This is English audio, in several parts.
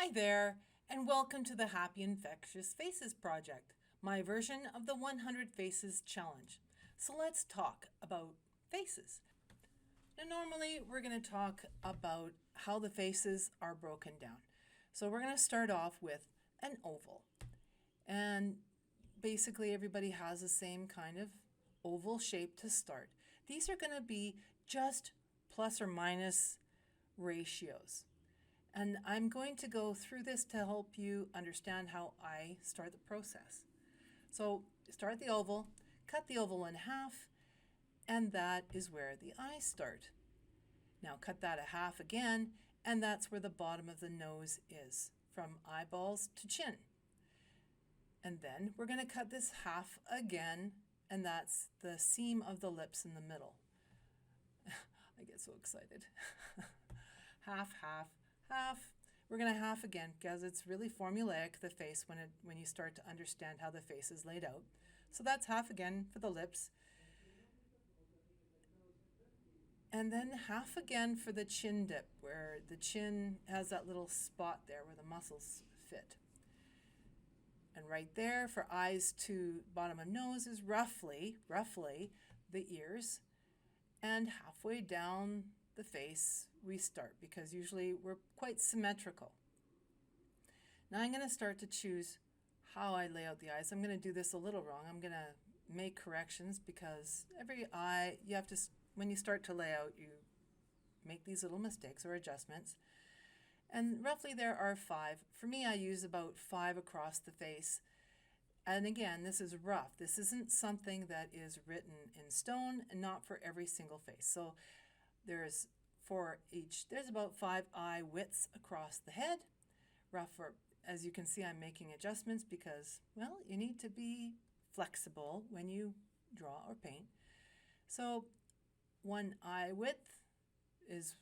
Hi there, and welcome to the Happy Infectious Faces Project, my version of the 100 Faces Challenge. So let's talk about faces. Now, normally we're going to talk about how the faces are broken down. So we're going to start off with an oval. And basically everybody has the same kind of oval shape to start. These are going to be just plus or minus ratios. And I'm going to go through this to help you understand how I start the process. So start the oval, cut the oval in half, and that is where the eyes start. Now cut that a half again, and that's where the bottom of the nose is, from eyeballs to chin. And then we're going to cut this half again, and that's the seam of the lips in the middle. I get so excited. Half, half, half. We're going to half again because it's really formulaic, the face, when you start to understand how the face is laid out. So that's half again for the lips. And then half again for the chin dip, where the chin has that little spot there where the muscles fit. And right there for eyes to bottom of nose is roughly the ears. And halfway down the face we start, because usually we're quite symmetrical. Now I'm going to start to choose how I lay out the eyes. I'm going to do this a little wrong. I'm going to make corrections because every eye, you have to, when you start to lay out, you make these little mistakes or adjustments. And roughly there are 5. For me, I use about 5 across the face. And again, this is rough. This isn't something that is written in stone and not for every single face. So there's about 5 eye widths across the head. As you can see, I'm making adjustments because, well, you need to be flexible when you draw or paint. So 1 eye width is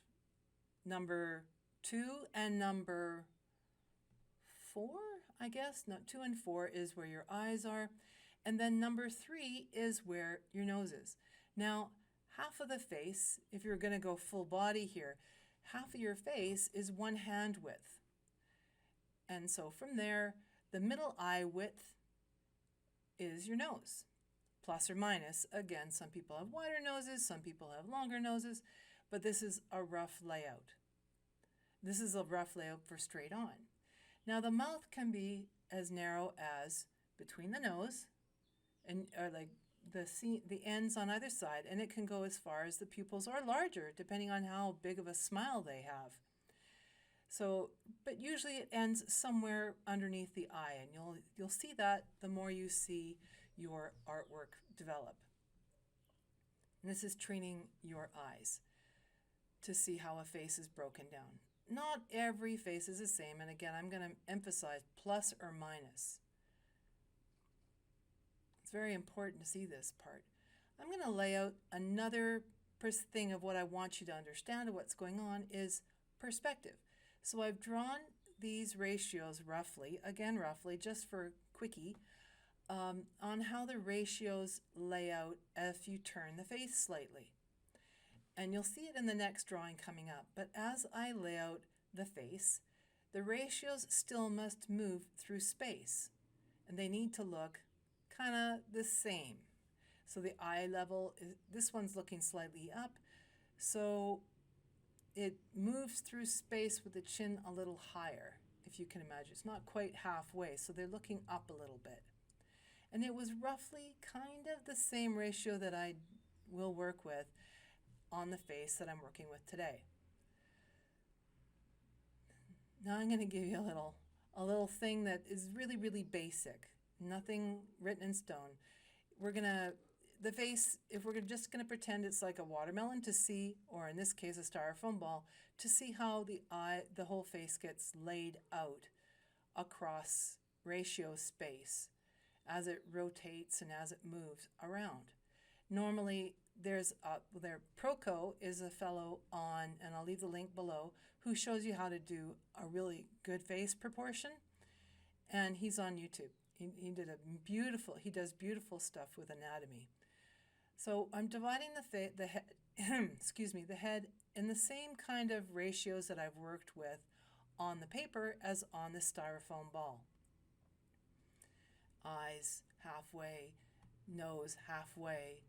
number 2 and number 4, I guess. No, 2 and 4 is where your eyes are. And then number 3 is where your nose is. Now, half of the face, if you're going to go full body here, half of your face is 1 hand width. And so from there, the middle eye width is your nose, plus or minus. Again, some people have wider noses, some people have longer noses, but this is a rough layout. This is a rough layout for straight on. Now the mouth can be as narrow as between the nose or like the ends on either side, and it can go as far as the pupils or larger depending on how big of a smile they have. So, but usually it ends somewhere underneath the eye, and you'll see that the more you see your artwork develop. And this is training your eyes to see how a face is broken down. Not every face is the same, and again, I'm going to emphasize plus or minus. It's very important to see this part. I'm going to lay out another thing of what I want you to understand of what's going on is perspective. So I've drawn these ratios roughly, just for quickie, on how the ratios lay out if you turn the face slightly. And you'll see it in the next drawing coming up. But as I lay out the face, the ratios still must move through space. And they need to look kind of the same. So the eye level, this one's looking slightly up. So it moves through space with the chin a little higher, if you can imagine. It's not quite halfway, so they're looking up a little bit. And it was roughly kind of the same ratio that I will work with on the face that I'm working with today. Now I'm going to give you a little thing that is really, really basic. Nothing written in stone. The face, if we're just going to pretend it's like a watermelon to see, or in this case a styrofoam ball, to see how the whole face gets laid out across ratio space as it rotates and as it moves around. Normally, Proco is a fellow on, and I'll leave the link below, who shows you how to do a really good face proportion, and he's on YouTube. He does beautiful stuff with anatomy. So I'm dividing the head, the head in the same kind of ratios that I've worked with on the paper as on the styrofoam ball. Eyes halfway, nose halfway,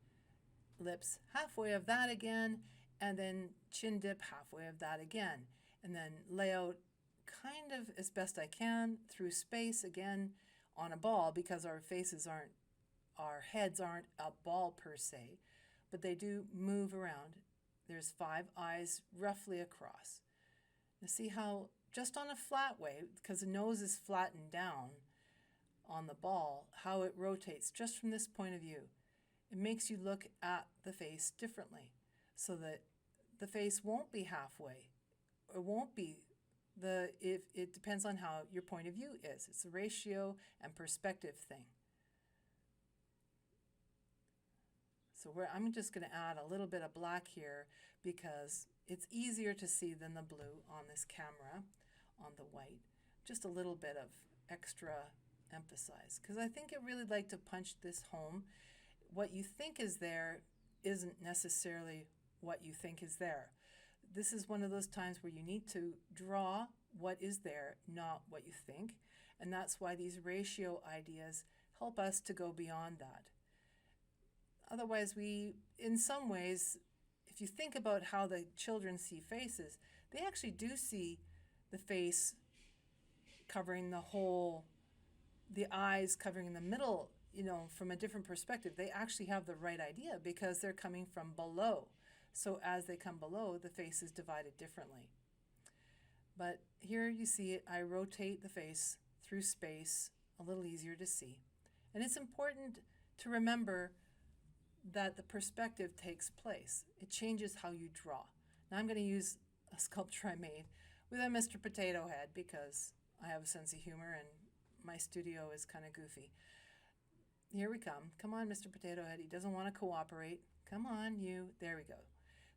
lips halfway of that again, and then chin dip halfway of that again. And then lay out kind of as best I can through space again on a ball, because our heads aren't a ball per se, but they do move around. There's 5 eyes roughly across. Now see how just on a flat way, because the nose is flattened down on the ball, how it rotates just from this point of view. It makes you look at the face differently, so that the face won't be halfway. It won't be if it depends on how your point of view is. It's a ratio and perspective thing. So I'm just going to add a little bit of black here because it's easier to see than the blue on this camera, on the white. Just a little bit of extra emphasize, because I think I really like to punch this home. What you think is there isn't necessarily what you think is there. This is one of those times where you need to draw what is there, not what you think. And that's why these ratio ideas help us to go beyond that. Otherwise, in some ways, if you think about how the children see faces, they actually do see the face covering the eyes covering the middle, from a different perspective. They actually have the right idea because they're coming from below. So as they come below, the face is divided differently. But here you see it, I rotate the face through space, a little easier to see. And it's important to remember that the perspective takes place. It changes how you draw. Now I'm going to use a sculpture I made with a Mr. Potato Head because I have a sense of humor and my studio is kind of goofy. Here we come. Come on, Mr. Potato Head. He doesn't want to cooperate. Come on, you. There we go.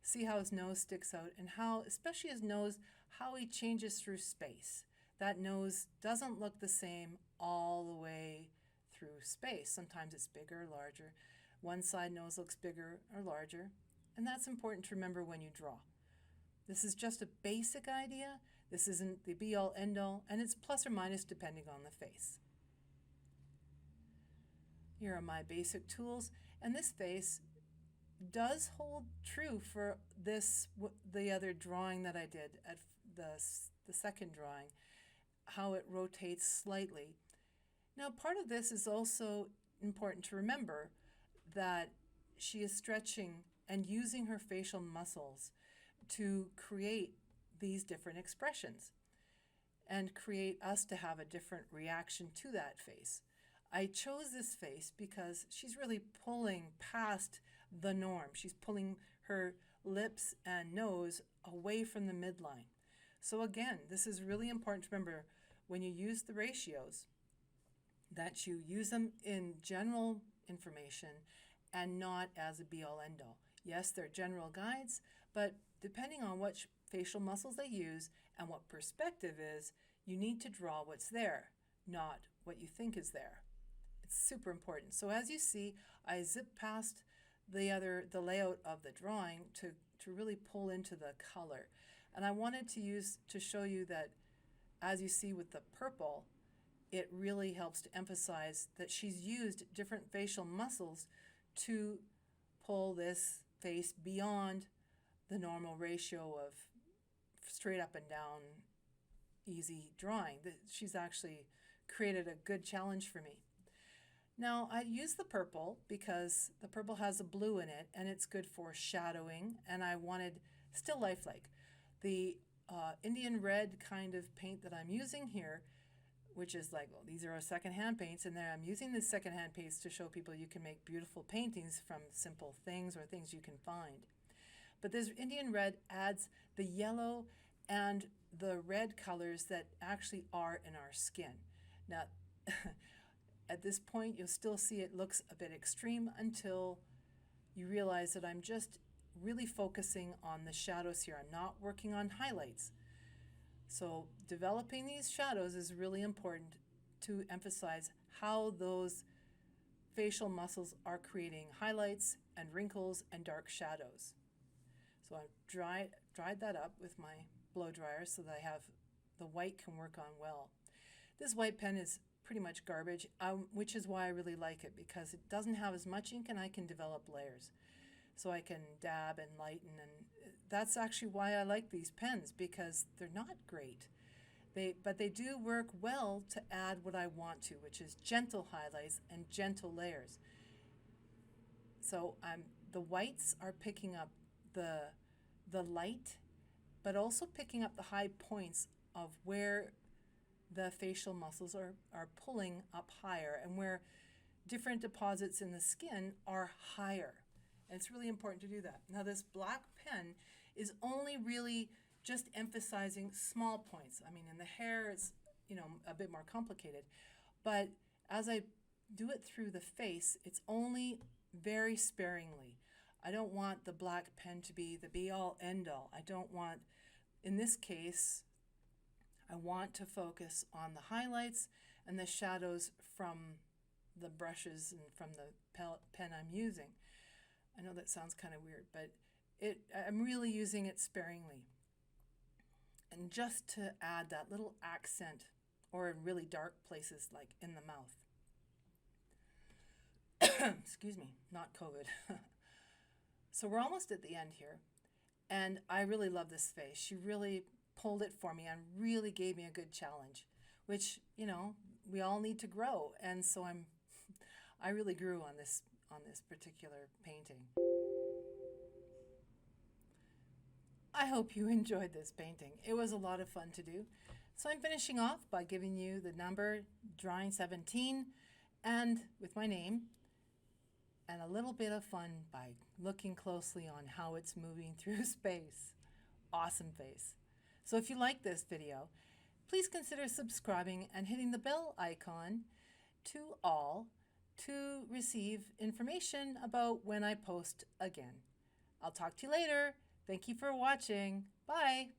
See how his nose sticks out and how, especially his nose, how he changes through space. That nose doesn't look the same all the way through space. Sometimes it's bigger or larger. One side nose looks bigger or larger, and that's important to remember when you draw. This is just a basic idea. This isn't the be-all, end-all, and it's plus or minus depending on the face. Here are my basic tools, and this face does hold true for the other drawing that I did at the second drawing, how it rotates slightly. Now, part of this is also important to remember, that she is stretching and using her facial muscles to create these different expressions and create us to have a different reaction to that face. I chose this face because she's really pulling past the norm. She's pulling her lips and nose away from the midline. So again, this is really important to remember when you use the ratios, that you use them in general information and not as a be-all, end-all. Yes, they're general guides, but depending on which facial muscles they use and what perspective is, you need to draw what's there, not what you think is there. It's super important. So as you see, I zip past the layout of the drawing to really pull into the color. And I wanted to show you that, as you see with the purple, it really helps to emphasize that she's used different facial muscles to pull this face beyond the normal ratio of straight up and down easy drawing. She's actually created a good challenge for me. Now I use the purple because the purple has a blue in it and it's good for shadowing, and I wanted still lifelike. The Indian red kind of paint that I'm using here, which is like, well, these are our secondhand paints, and then I'm using the secondhand paints to show people you can make beautiful paintings from simple things or things you can find. But this Indian red adds the yellow and the red colors that actually are in our skin. Now, at this point, you'll still see it looks a bit extreme until you realize that I'm just really focusing on the shadows here. I'm not working on highlights. So developing these shadows is really important to emphasize how those facial muscles are creating highlights and wrinkles and dark shadows. So I've dried that up with my blow dryer so that I have the white can work on well. This white pen is pretty much garbage, which is why I really like it, because it doesn't have as much ink and I can develop layers. So I can dab and lighten, and that's actually why I like these pens, because they're not great. But they do work well to add what I want to, which is gentle highlights and gentle layers. So the whites are picking up the light, but also picking up the high points of where the facial muscles are pulling up higher and where different deposits in the skin are higher. And it's really important to do that. Now this black pen is only really just emphasizing small points. I mean, in the hair it's, a bit more complicated. But as I do it through the face, it's only very sparingly. I don't want the black pen to be the be-all, end-all. I don't want, in this case, I want to focus on the highlights and the shadows from the brushes and from the pen I'm using. I know that sounds kind of weird, but I'm really using it sparingly. And just to add that little accent, or in really dark places like in the mouth. Excuse me, not COVID. So we're almost at the end here. And I really love this face. She really pulled it for me and really gave me a good challenge, which, we all need to grow. And so I really grew on this particular painting. I hope you enjoyed this painting. It was a lot of fun to do. So I'm finishing off by giving you the number drawing 17 and with my name, and a little bit of fun by looking closely on how it's moving through space. Awesome face. So if you like this video, please consider subscribing and hitting the bell icon to all to receive information about when I post again. I'll talk to you later. Thank you for watching. Bye.